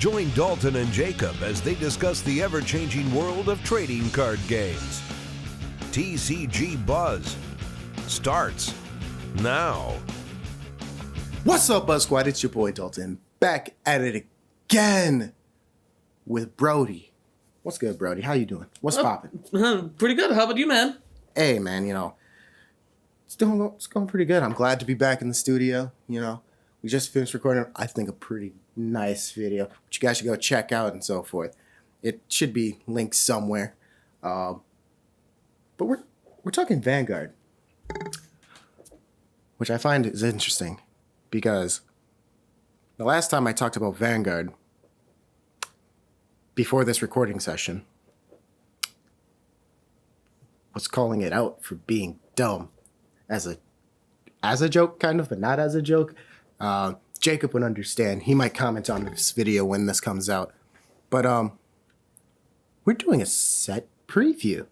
Join Dalton and Jacob as they discuss the ever-changing world of trading card games. TCG Buzz starts now. What's up, Buzz Squad? It's your boy Dalton, back at it again with Brody. What's good, Brody? How you doing? What's poppin'? Pretty good. How about you, man? Hey, man, it's going pretty good. I'm glad to be back in the studio. We just finished recording, I think, a pretty nice video, which you guys should go check out and so forth. It should be linked somewhere. But we're talking Vanguard, which I find is interesting because the last time I talked about Vanguard before this recording session was calling it out for being dumb as a joke, kind of, but not as a joke. Jacob would understand. He might comment on this video when this comes out. But we're doing a set preview,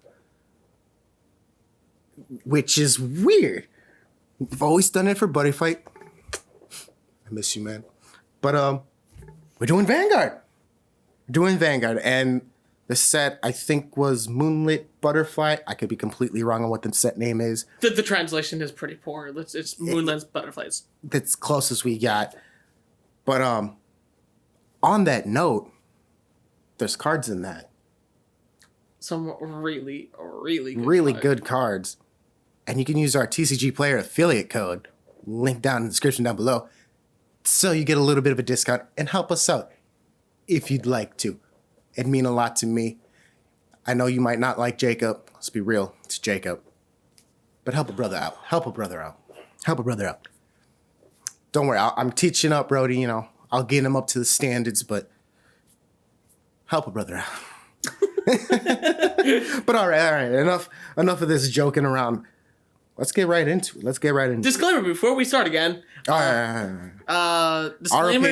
which is weird. We've always done it for Butterfly. I miss you, man. But we're doing Vanguard. And the set, I think, was Moonlit Butterfly. I could be completely wrong on what the set name is. The translation is pretty poor. It's Moonlit Butterflies. That's close as we got. But on that note, there's cards in that. Some really good cards. And you can use our TCG Player affiliate code, link down in the description down below, so you get a little bit of a discount and help us out if you'd like to. It'd mean a lot to me. I know you might not like Jacob. Let's be real, it's Jacob. But help a brother out. Don't worry, I'm teaching up Brody, I'll get him up to the standards, but help a brother out. But all right, enough of this joking around. Let's get right into it. Disclaimer before we start again. All right. Disclaimer,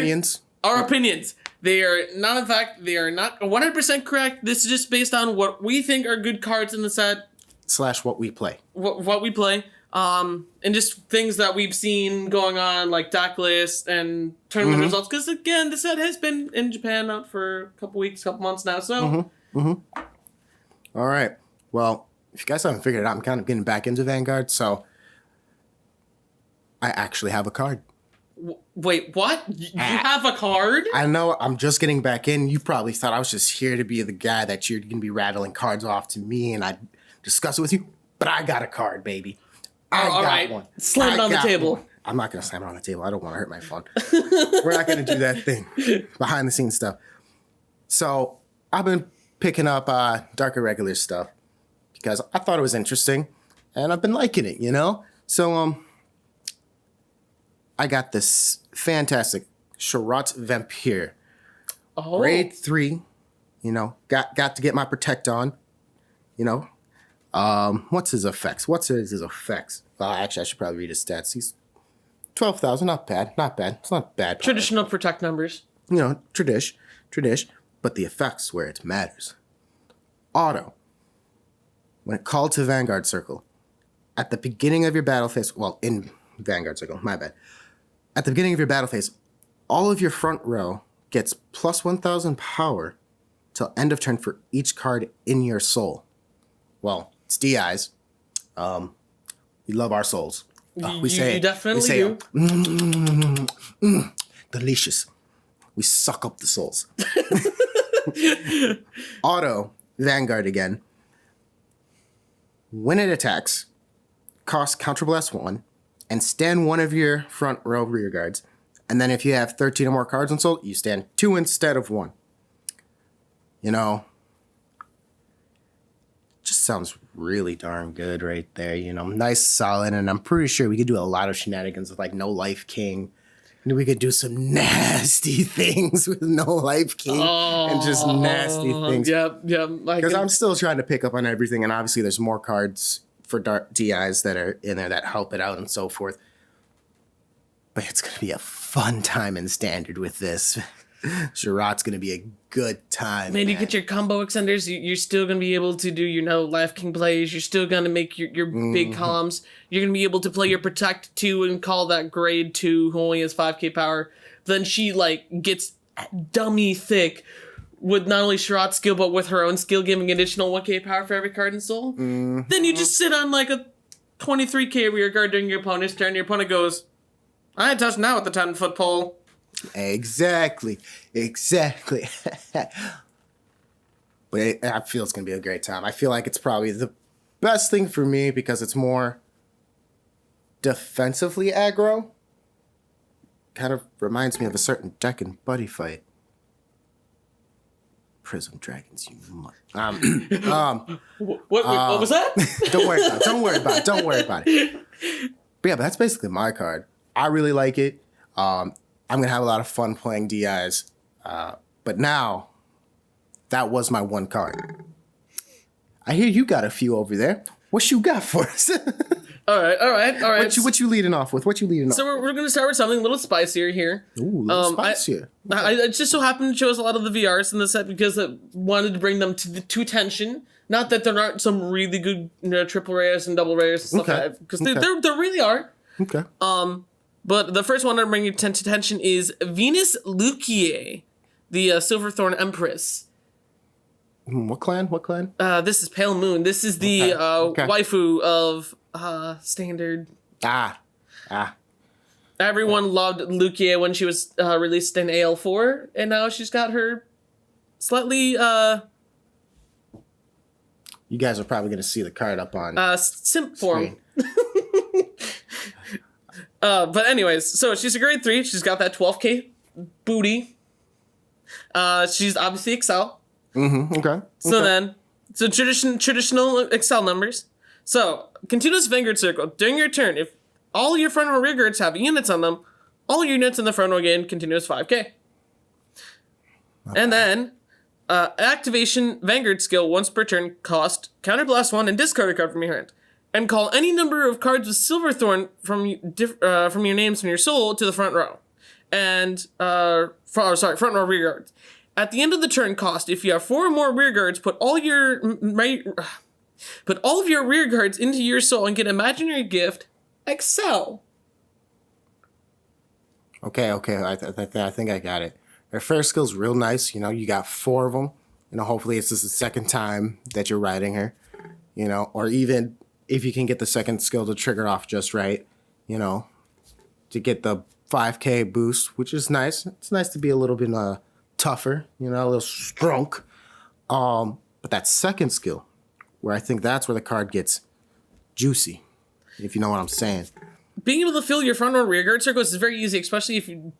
Our opinions. They are not 100% correct. This is just based on what we think are good cards in the set. / what we play. What we play. And just things that we've seen going on, like deck lists and tournament results. Because, again, the set has been in Japan out for a couple months now. So, All right. Well, if you guys haven't figured it out, I'm kind of getting back into Vanguard, so I actually have a card. Wait, what? You have a card? I know, I'm just getting back in. You probably thought I was just here to be the guy that you're going to be rattling cards off to me and I'd discuss it with you, but I got a card, baby. I got one. Slam it on the table. One. I'm not going to slam it on the table. I don't want to hurt my phone. We're not going to do that thing. Behind the scenes stuff. So I've been picking up dark Irregulars stuff because I thought it was interesting and I've been liking it, So I got this fantastic Charade Vamp here. Oh. Grade 3, got to get my Protect on, What's his effects? Actually, I should probably read his stats. He's 12,000, not bad. It's not bad. Traditional Protect numbers. Tradish. But the effects where it matters. Auto. When it called to Vanguard Circle, at the beginning of your battle phase, in Vanguard Circle, my bad. At the beginning of your battle phase, all of your front row gets plus 1,000 power till end of turn for each card in your soul. Well, it's DIs. We love our souls. You definitely do. Delicious. We suck up the souls. Auto, Vanguard again. When it attacks, cost Counterblast 1, and stand one of your front row rear guards. And then if you have 13 or more cards on soul, you stand 2 instead of 1. Just sounds really darn good right there, Nice, solid, and I'm pretty sure we could do a lot of shenanigans with, No Life King. And we could do some nasty things with No Life King and just nasty things. Yep. Because I'm still trying to pick up on everything, and obviously there's more cards for dark DIs that are in there that help it out and so forth. But it's going to be a fun time in Standard with this. Charade's going to be a good time. Man, you get your combo extenders, you're still going to be able to do your Life King plays. You're still going to make your big columns. You're going to be able to play your Protect 2 and call that grade 2 who only has 5k power. Then she, gets dummy thick with not only Charade's skill, but with her own skill giving additional 1k power for every card in Soul. Then you just sit on like a 23k rear guard during your opponent's turn. Your opponent goes, I ain't touching now with the 10-foot pole. Exactly. But I feel it's going to be a great time. I feel like it's probably the best thing for me because it's more defensively aggro. Kind of reminds me of a certain deck in Buddy Fight. Prism Dragons, you What was that? Don't worry about it. But yeah, but that's basically my card. I really like it. I'm going to have a lot of fun playing DIs. But now, that was my one card. I hear you got a few over there. What you got for us? All right. What you leading off with? So we're going to start with something a little spicier here. Ooh, a little spicier. I just so happened to chose a lot of the VRs in the set because I wanted to bring them to tension. Not that there aren't some really good triple rares and double rares and stuff like that, because there really are. Okay. But the first one I'm bringing to tension is Venus Luquier, the Silverthorn Empress. What clan? This is Pale Moon. This is the waifu of Standard. Everyone loved Luquier when she was released in AL4, and now she's got her slightly you guys are probably going to see the card up on simp form. But anyways, so she's a grade 3. She's got that 12k booty. She's obviously Excel. Okay. So traditional Excel numbers. So, continuous Vanguard circle. During your turn, if all your front row rear guards have units on them, all your units in the front row gain continuous 5k. Okay. And then, activation Vanguard skill once per turn cost counterblast 1 and discard a card from your hand. And call any number of cards with Silverthorn from your names from your soul to the front row. And, front row rear guards. At the end of the turn cost, if you have 4 or more rear guards, put all of your rear guards into your soul and get imaginary gift, Excel. Okay. I think I got it. Their first skill's real nice. You got 4 of them. Hopefully it's just the second time that you're riding her. Or even if you can get the second skill to trigger off just right, to get the 5k boost, which is nice. It's nice to be a little bit tougher, a little strong. But that second skill, where I think that's where the card gets juicy, if you know what I'm saying. Being able to fill your front row rear guard circles is very easy, especially if you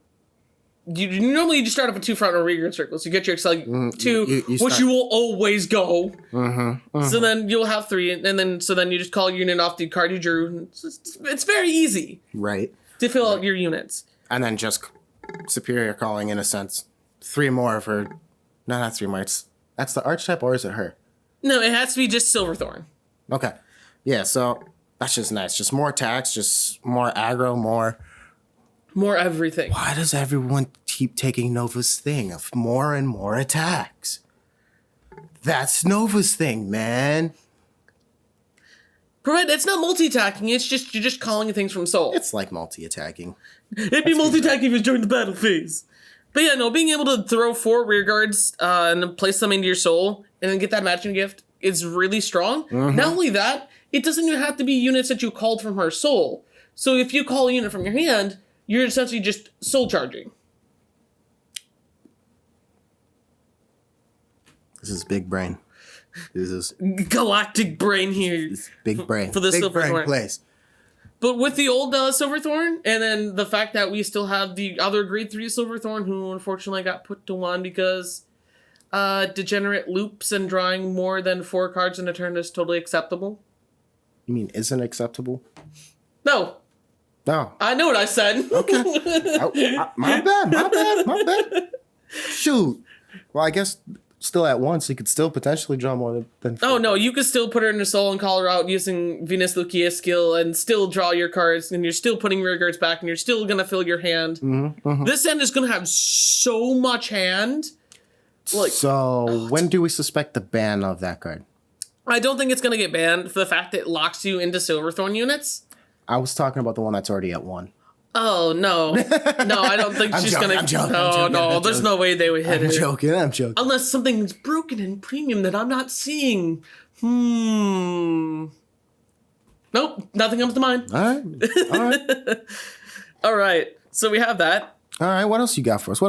normally just start off with 2 front row rear guard circles. You get your Excel 2, which you will always go. So then you'll have 3, and then you just call a unit off the card you drew. It's very easy, right, to fill out your units, and then just superior calling in a sense. 3 more for... No, not 3 more. That's the archetype, or is it her? No, it has to be just Silverthorn. Okay. Yeah, so that's just nice. Just more attacks, just more aggro, more everything. Why does everyone keep taking Nova's thing of more and more attacks? That's Nova's thing, man. Right, it's not multi-attacking, it's just you're just calling things from soul. It's like multi-attacking. It'd be multi-attacking if you joined the battle phase. But yeah, no, being able to throw 4 rear guards and place them into your soul and then get that matching gift is really strong. Not only that, it doesn't even have to be units that you called from her soul. So if you call a unit from your hand, you're essentially just soul charging. This is big brain. This is galactic brain here. Big brain. For the big Silverthorn. Brain place. But with the old Silverthorn, and then the fact that we still have the other grade 3 Silverthorn, who unfortunately got put to 1 because degenerate loops and drawing more than 4 cards in a turn is totally acceptable. You mean isn't acceptable? No. I know what I said. Okay. My bad. Shoot. Well, I guess still at once, you could still potentially draw more than 4. Oh, no, you could still put her in her soul and call her out using Venus Luquia's skill and still draw your cards, and you're still putting rear guards back, and you're still going to fill your hand. This end is going to have so much hand. So, when do we suspect the ban of that card? I don't think it's going to get banned for the fact that it locks you into Silverthorn units. I was talking about the one that's already at 1. Oh no, no! I don't think she's gonna. I'm joking, There's no way they would hit I'm it. joking. Unless something's broken in premium that I'm not seeing. Nope, nothing comes to mind. All right. All right, so we have that. All right, what else you got for us?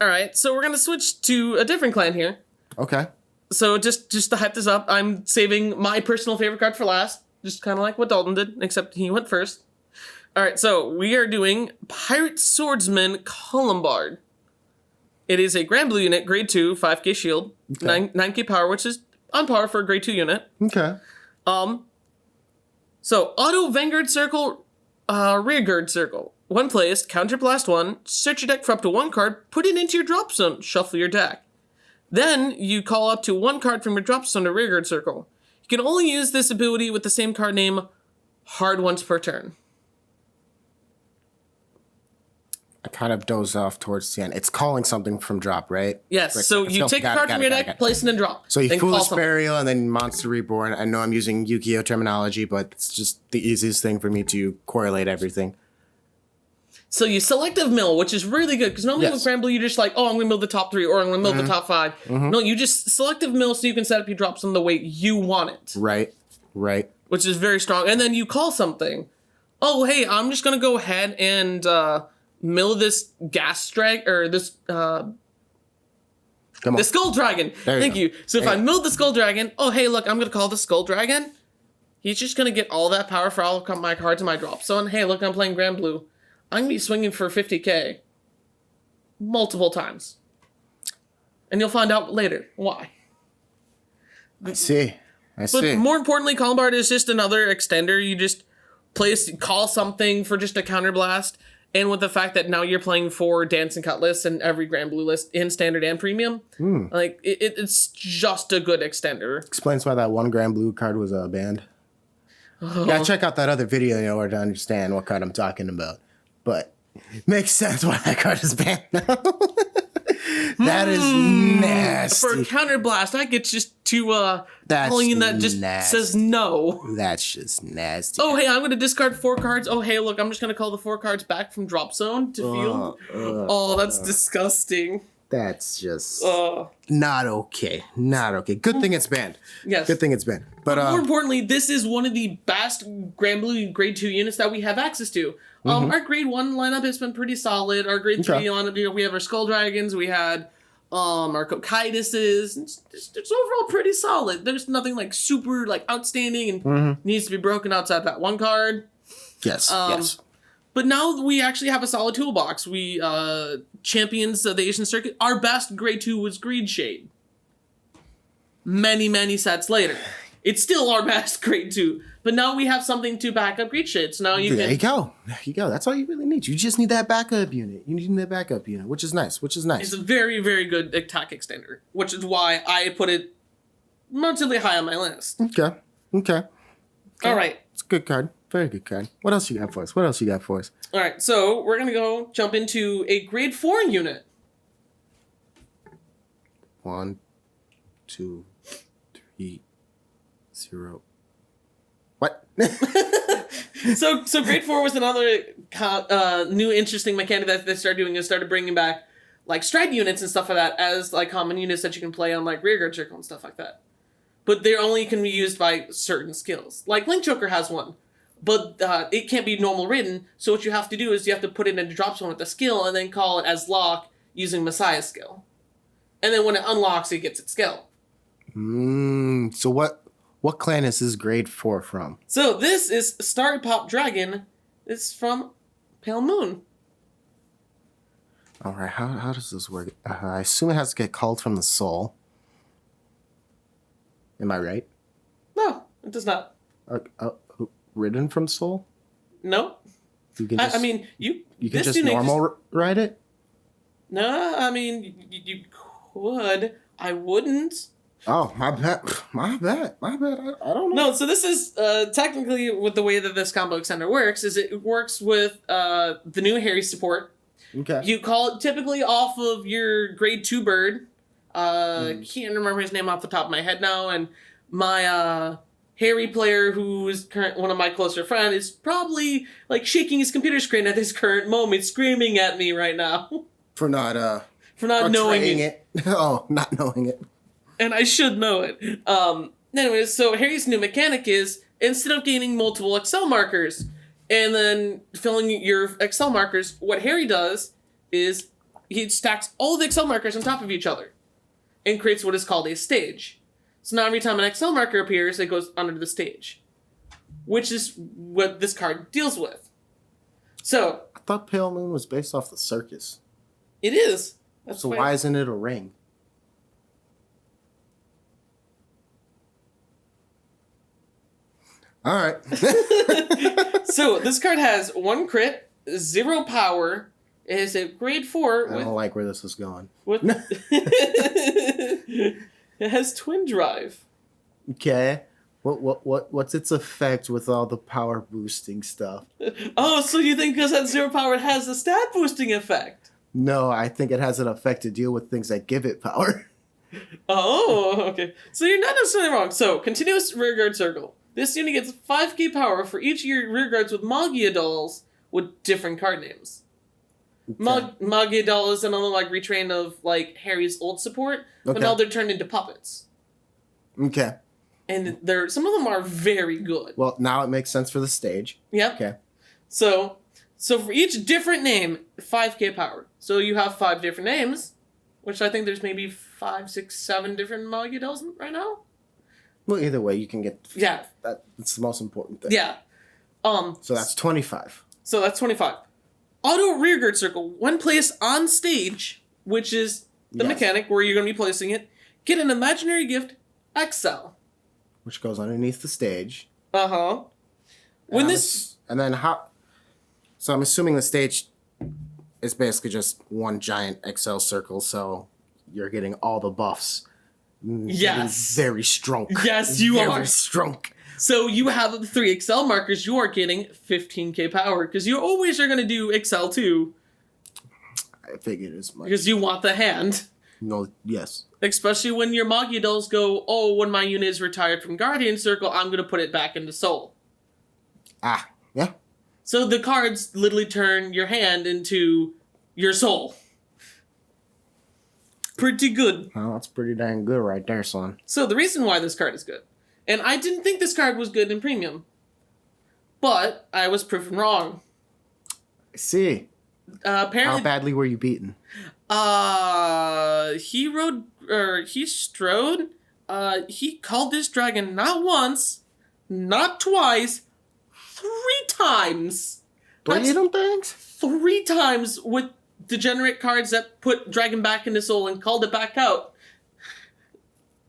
All right, so we're gonna switch to a different clan here. Okay. So just to hype this up, I'm saving my personal favorite card for last. Just kind of like what Dalton did, except he went first. All right, so we are doing Pirate Swordsman Columbard. It is a Granblue unit, grade 2, 5k shield, Okay. 9k power, which is on par for a grade 2 unit. Okay. So auto Vanguard circle, rearguard circle. When placed, counterblast 1, search your deck for up to 1 card, put it into your drop zone, shuffle your deck. Then you call up to 1 card from your drop zone to rearguard circle. You can only use this ability with the same card name hard once per turn. I kind of dozed off towards the end. It's calling something from drop, right? Yes, Right, so let's you go. take a Got card it, from got your it, deck, got it. place it in drop. So you then call Foolish something. Burial and then Monster Reborn. I know I'm using Yu-Gi-Oh terminology, but it's just the easiest thing for me to correlate everything. So you selective mill, which is really good, because normally Yes. with Granblue, you're just like, oh, I'm going to mill the top 3, or I'm going to mill the top 5. No, you just selective mill so you can set up your drops on the way you want it, Right. which is very strong. And then you call something. Oh, hey, I'm just going to go ahead and mill this gas drag, or this... Come on. The Skull Dragon. There you Thank go. you. So if There I you mill the Skull Dragon, oh, hey, look, I'm going to call the Skull Dragon. He's just going to get all that power for all of my cards in my drop zone. Hey, look, I'm playing Granblue. I'm going to be swinging for 50k. Multiple times. And you'll find out later why. I see. But more importantly, Columbard is just another extender. You just call something for just a counterblast. And with the fact that now you're playing 4 Dancing Cutlass and every Granblue list in standard and premium, like it's just a good extender. Explains why that one Granblue card was banned. Gotta check out that other video in order to understand what card I'm talking about. But makes sense why that card is banned now. That is nasty. For counterblast, I get just to That's calling that just nasty. says no. That's just nasty. Oh, hey, I'm going to discard 4 cards. Oh, hey, look, I'm just going to call the 4 cards back from drop zone to field. Oh, that's disgusting. That's just not okay. Not okay. Good thing it's banned. Yes. Good thing it's banned. But More importantly, this is one of the best Granblue grade 2 units that we have access to. Our grade 1 lineup has been pretty solid. Our grade 3 lineup, we have our Skull Dragons, we had our Kokaiduses. It's overall pretty solid. There's nothing like super like outstanding and needs to be broken outside that one card. yes. Yes. But now we actually have a solid toolbox. We champions of the Asian circuit. Our best grade 2 was Greed Shade. Many sets later. It's still our best grade 2. But now we have something to back up Greed Shade. So now you There can... you go. There you go. That's all you really need. You just need that backup unit. You need that backup unit, which is nice. It's a very good attack extender. Which is why I put it relatively high on my list. Okay. All right. It's a good card. Very good card. What else you got for us? All right. So we're going to jump into a grade 4 unit. 1, 2, 3, 0. What? So grade 4 was another new interesting mechanic that they started doing, is started bringing back like stride units and stuff like that as like common units that you can play on like rearguard circle and stuff like that. But they only can be used by certain skills. Like Link Choker has one, but it can't be normal ridden. So what you have to do is you have to put it into drop zone with the skill and then call it as lock using Messiah's skill. And then when it unlocks, it gets its skill. So what clan is this grade 4 from? So this is Starry Pop Dragon. It's from Pale Moon. All right, how does this work? I assume it has to get called from the soul. Am I right? No, it does not. Ridden from soul? No. You can I mean, you can this just unit normal ride it? No, I mean, you could. I wouldn't. Oh, my bad. I don't know. No, so this is technically with the way that this combo extender works is it works with the new Harri support. Okay. You call it typically off of your grade 2 bird. Can't remember his name off the top of my head now, and my Harri player, who is one of my closer friends, is probably like shaking his computer screen at this current moment, screaming at me right now For not knowing it. Oh, not knowing it. And I should know it. Anyways, so Harry's new mechanic is, instead of gaining multiple Excel markers and then filling your Excel markers, what Harri does is he stacks all the Excel markers on top of each other and creates what is called a stage. So now every time an Excel marker appears, it goes under the stage, which is what this card deals with. So I thought Pale Moon was based off the circus. it is. That's So why isn't it a ring? All right. So this card has 1 crit, 0 power. It is a grade 4. I don't like where this is going. With it has twin drive. Okay. What's its effect with all the power boosting stuff? Oh, so you think because that 0 power it has the stat boosting effect? No, I think it has an effect to deal with things that give it power. Oh, okay. So you're not necessarily wrong. So, continuous rearguard circle. This unit gets 5k power for each of your rearguards with Magia dolls with different card names. Okay. Magia doll is another like retrain of like Harry's old support, but Okay. now they're turned into puppets. Okay. And some of them are very good. Well, now it makes sense for the stage. Yep. Okay. So for each different name, 5k power. So you have 5 different names, which I think there's maybe 5, 6, 7 different Magia dolls right now. Well, either way, you can get. Yeah. That's the most important thing. Yeah. So that's 25. So that's 25. Auto rearguard circle, when placed on stage, which is the Yes. mechanic where you're going to be placing it, get an imaginary gift, XL. Which goes underneath the stage. Uh-huh. When this... And then how... So I'm assuming the stage is basically just one giant Excel circle, so you're getting all the buffs. Yes. Very strong. Yes, you Very are. strong. So you have the 3 Excel markers, you are getting 15k power, because you always are going to do Excel too, I figured as much. because you want the hand. No, yes. Especially when your Magia dolls go, oh, when my unit is retired from Guardian Circle, I'm going to put it back into Soul. Ah, yeah. So the cards literally turn your hand into your soul. Pretty good. Well, that's pretty dang good right there, son. So the reason why this card is good, and I didn't think this card was good in Premium, but I was proven wrong. I see. How Apparently, badly were you beaten? he called this dragon not once, not twice, 3 times. Three of them things? 3 times with degenerate cards that put dragon back into soul and called it back out.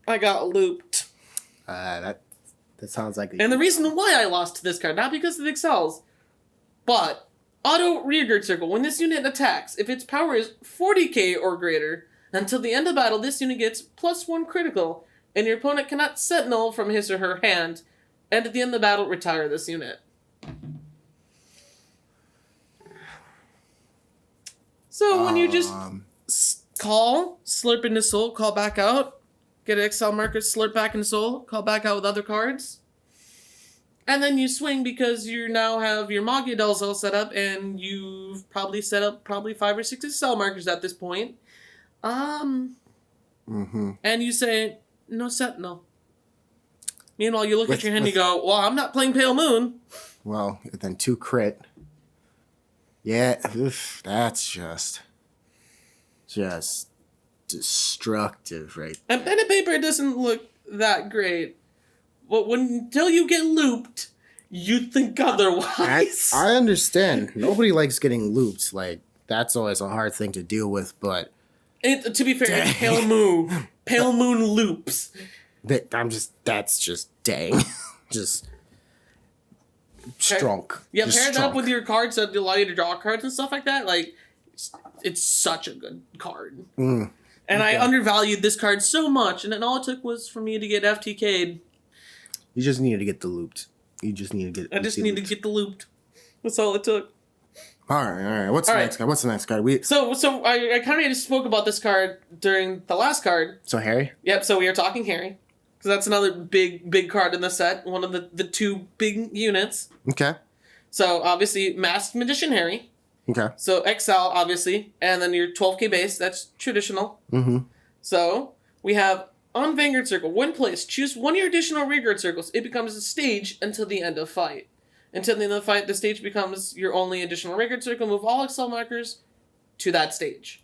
I got looped. That sounds like... And the reason why I lost to this card, not because it excels, but auto rearguard circle. When this unit attacks, if its power is 40k or greater, until the end of battle, this unit gets +1 critical, and your opponent cannot sentinel from his or her hand, and at the end of the battle, retire this unit. So when you just call, slurp into soul, call back out, get an Excel marker, slurp back into soul, call back out with other cards, and then you swing because you now have your Magia dolls all set up, and you've probably set up 5 or 6 Excel markers at this point. And you say, no sentinel. Meanwhile, you look at your hand and you go, well, I'm not playing Pale Moon. Well, then 2 crit. Yeah, oof, that's just destructive, right? And pen and paper doesn't look that great. But until you get looped, you think otherwise. I understand. Nobody likes getting looped. Like, that's always a hard thing to deal with, but... To be fair, it's Pale Moon. Pale Moon loops. That's just dang. Just... strong. Yeah, Just pair that up strong. with your cards that allow you to draw cards and stuff like that. Like, it's such a good card. And I undervalued this card so much, and then all it took was for me to get FTK'd. You just needed to get the looped. You just need to get... I just needed to get the looped. That's all it took. All right. What's the next card? So I kind of spoke about this card during the last card. So, Harri? Yep, so we are talking Harri. because that's another big card in the set. One of the two big units. Okay. So obviously, Masked Magician Harri. Okay. So XL, obviously, and then your 12k base. That's traditional. Mm-hmm. So we have on Vanguard Circle, when placed, choose one of your additional rearguard circles. It becomes a stage until the end of fight. Until the end of the fight, the stage becomes your only additional rearguard circle. Move all XL markers to that stage.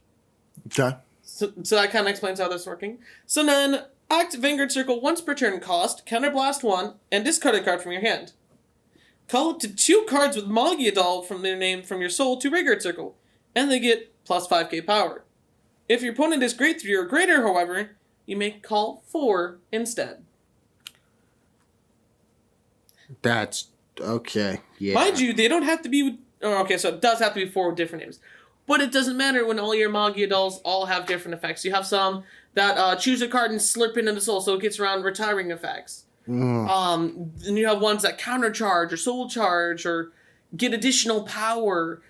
Okay. So that kind of explains how that's working. So then, act Vanguard Circle once per turn cost, counterblast 1, and discard a card from your hand. Call up to 2 cards with Magia Doll from their name from your soul to Vanguard Circle, and they get plus 5k power. If your opponent is grade 3 or greater, however, you may call 4 instead. That's okay. Yeah. Mind you, they don't have to be... okay, so it does have to be 4 different names. But it doesn't matter when all your Magia Dolls all have different effects. You have some that choose a card and slip into the soul, so it gets around retiring effects. And you have ones that countercharge or soul charge or get additional power.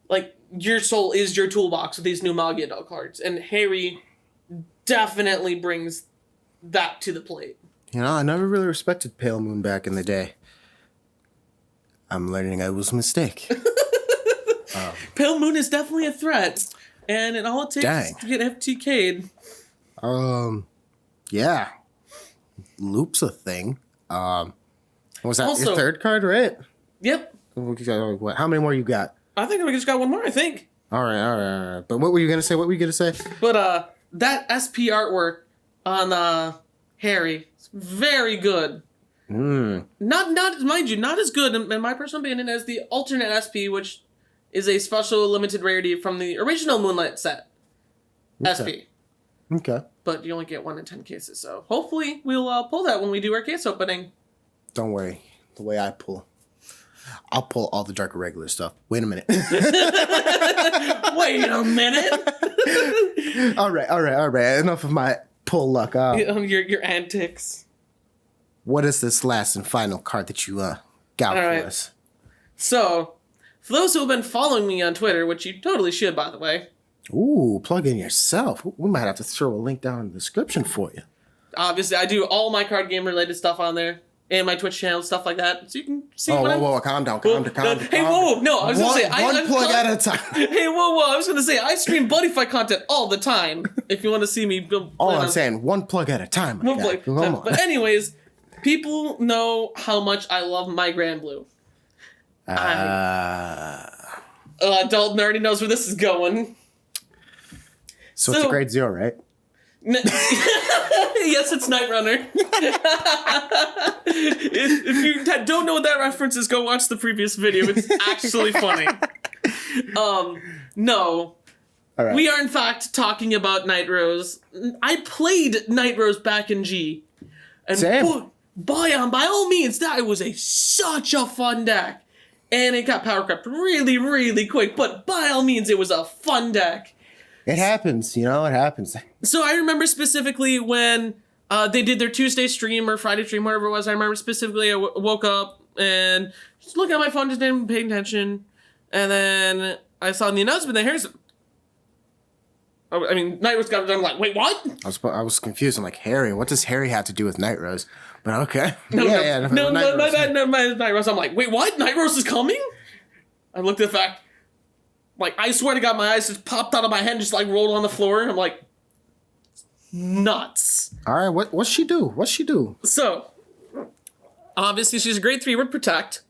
Like, your soul is your toolbox with these new Magia Doll cards. And Harri definitely brings that to the plate. You know, I never really respected Pale Moon back in the day. I'm learning I was a mistake. Pale Moon is definitely a threat. And all it takes is to get FTK'd. Yeah. Loop's a thing. Was that Also, your third card, right? Yep. What? How many more you got? I think I just got one more, I think. All right. But what were you gonna say? But that SP artwork on Harri is very good. Not mind you, not as good in my personal opinion as the alternate SP, which is a special limited rarity from the original Moonlight set. SP. Okay. But you only get 1 in 10 cases, so hopefully we'll pull that when we do our case opening. Don't worry. The way I pull, I'll pull all the dark irregular stuff. Wait a minute. Wait a minute. All right. Enough of my pull luck. Your antics. What is this last and final card that you got for us? So, for those who have been following me on Twitter, which you totally should, by the way. Ooh, plug in yourself. We might have to throw a link down in the description for you. Obviously, I do all my card game related stuff on there. And my Twitch channel, stuff like that. So you can see what whoa, calm down. Hey, whoa, no, I was going to say... One plug at a time. Hey, whoa, I was going to say, I stream Buddy Fight content all the time. If you want to see me... All I'm saying, one plug at a time. But anyways, people know how much I love my Granblue. Dalton already knows where this is going. So it's a grade 0, right? Yes, it's Night Runner. If you don't know what that reference is, go watch the previous video. It's actually funny. No. All right. We are, in fact, talking about Nightrose. I played Nightrose back in G. And Same. by all means, that was such a fun deck. And it got power crept really, really quick. But by all means, it was a fun deck. It happens, it happens. So I remember specifically when they did their Tuesday stream or Friday stream, whatever it was. I remember specifically I woke up and just looking at my phone, just didn't pay attention. And then I saw the announcement that Harri's... Nightrose got done. I'm like, wait, what? I was confused. I'm like, Harri? What does Harri have to do with Nightrose? But okay. No, Nightrose. I'm like, wait, what? Nightrose is coming? I looked at the fact... Like, I swear to God, my eyes just popped out of my head and just, rolled on the floor. And I'm like, nuts. All right, what's she do? So, obviously, she's a grade 3 with Protect.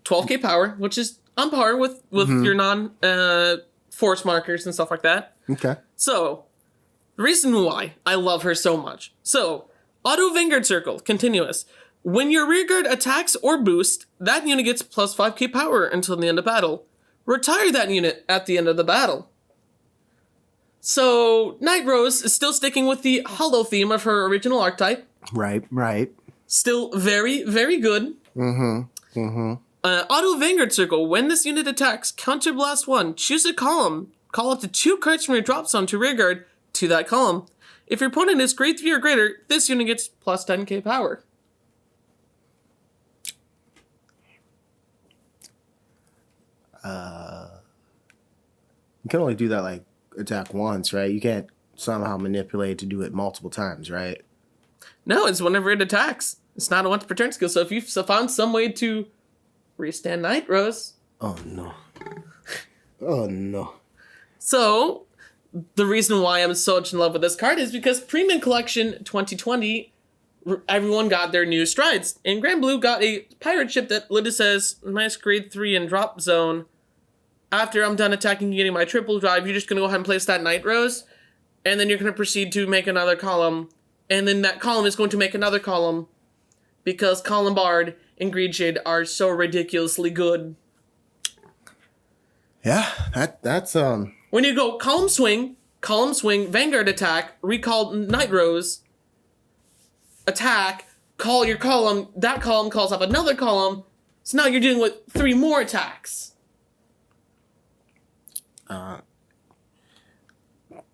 12k power, which is on par with your non-force markers and stuff like that. Okay. So, the reason why I love her so much. So, Auto Vanguard Circle, continuous. When your rearguard attacks or boosts, that unit gets plus 5k power until the end of battle. Retire that unit at the end of the battle. So, Nightrose is still sticking with the hollow theme of her original archetype. Right. Still very, very good. Auto Vanguard Circle. When this unit attacks, counterblast 1. Choose a column. Call up to 2 cards from your drop zone to rearguard to that column. If your opponent is grade 3 or greater, this unit gets plus 10k power. You can only do that attack once, right? You can't somehow manipulate to do it multiple times, right? No, it's whenever it attacks. It's not a once per turn skill. So if you've found some way to restand Nightrose. Oh no. Oh no. So the reason why I'm so much in love with this card is because Premium Collection 2020, everyone got their new strides. And Granblue got a pirate ship that literally says, nice grade 3 in drop zone. After I'm done attacking and getting my triple drive, you're just going to go ahead and place that Nightrose. And then you're going to proceed to make another column. And then that column is going to make another column. Because Column Bard and Greenshade are so ridiculously good. Yeah, that's When you go column swing, Vanguard attack, recall Nightrose, attack, call your column, that column calls up another column, so now you're dealing with 3 more attacks.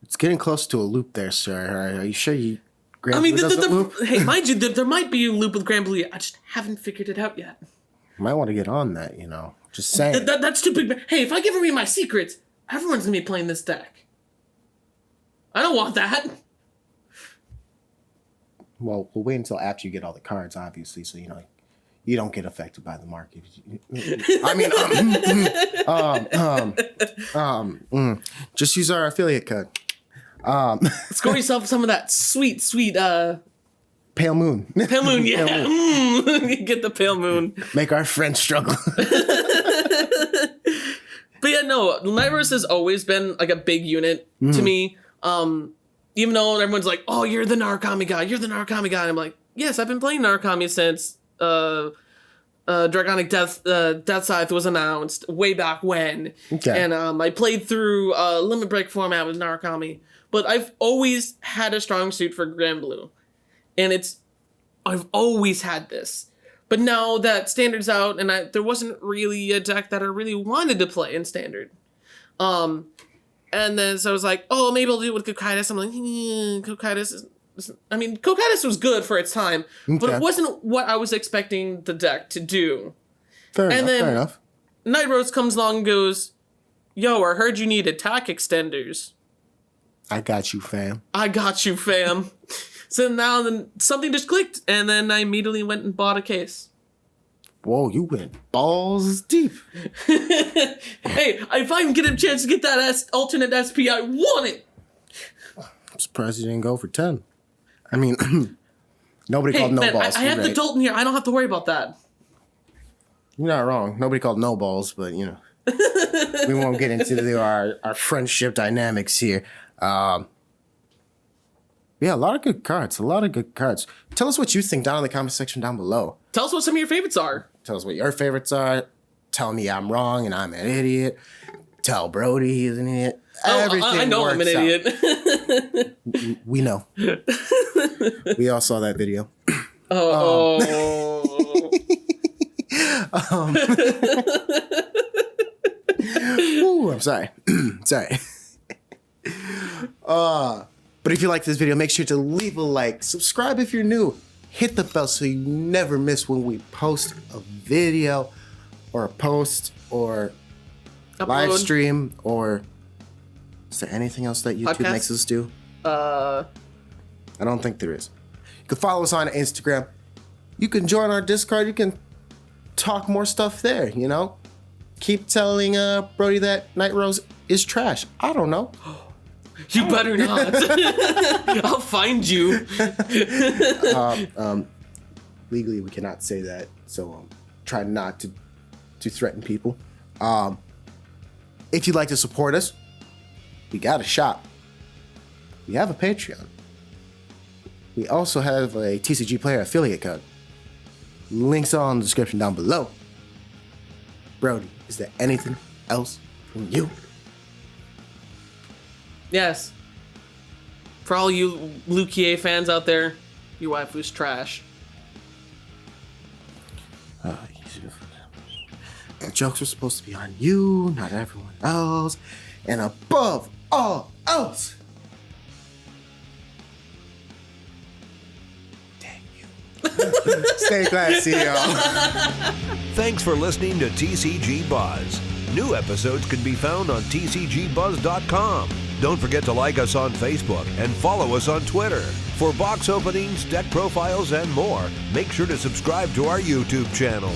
It's getting close to a loop there, sir. Are you sure you... I mean, loop? hey, mind you, there might be a loop with Granblue. I just haven't figured it out yet. Might want to get on that, you know. Just saying. That's too big. Hey, if I give away my secrets, everyone's gonna be playing this deck. I don't want that. Well, we'll wait until after you get all the cards, obviously, so, you know, you don't get affected by the market. I mean, just use our affiliate code. Score yourself some of that sweet, Pale Moon. Pale Moon, yeah. Pale Moon. Get the Pale Moon. Make our friends struggle. But yeah, no, Nightrose has always been like a big unit to me. Even though everyone's like, oh, you're the Narukami guy. And I'm like, yes, I've been playing Narukami since Dragonic Death Scythe was announced way back when. Okay. And I played through Limit Break format with Narukami. But I've always had a strong suit for Granblue. And I've always had this. But now that Standard's out, and there wasn't really a deck that I really wanted to play in Standard. And then so I was like, oh, maybe I'll do it with Cocytus. I'm like, Cocytus Cocytus was good for its time, but it wasn't what I was expecting the deck to do. Fair enough. Nightrose comes along and goes, yo, I heard you need attack extenders. I got you, fam. So now then something just clicked, and then I immediately went and bought a case. Whoa, you went balls deep. Hey, if I can get a chance to get that alternate SP, I want it. I'm surprised you didn't go for 10. I mean, nobody called no balls. I have the Dalton here. I don't have to worry about that. You're not wrong. Nobody called no balls, but, you know. We won't get into our friendship dynamics here. Yeah, a lot of good cards. Tell us what you think down in the comment section down below. Tell us what some of your favorites are. Tell us what your favorites are. Tell me I'm wrong and I'm an idiot. Tell Brody he's an idiot. Everything I know I'm an idiot. We know. We all saw that video. Ooh, I'm sorry. Sorry. But if you like this video, make sure to leave a like, subscribe if you're new, hit the bell so you never miss when we post a video or a post or live stream, or is there anything else that YouTube makes us do? I don't think there is. You can follow us on Instagram. You can join our Discord. You can talk more stuff there, you know? Keep telling Brody that Nightrose is trash. I don't know. You better not. I'll find you. Legally, we cannot say that, so try not to threaten people. If you'd like to support us, we got a shop. We have a Patreon. We also have a TCG player affiliate code. Links are in the description down below. Brody, is there anything else from you? Yes. For all you Lukier fans out there, your waifu's trash. The jokes are supposed to be on you, not everyone else. And above all else, dang you. Stay classy, y'all. Thanks for listening to TCG Buzz. New episodes can be found on tcgbuzz.com. Don't forget to like us on Facebook and follow us on Twitter. For box openings, deck profiles, and more, make sure to subscribe to our YouTube channel.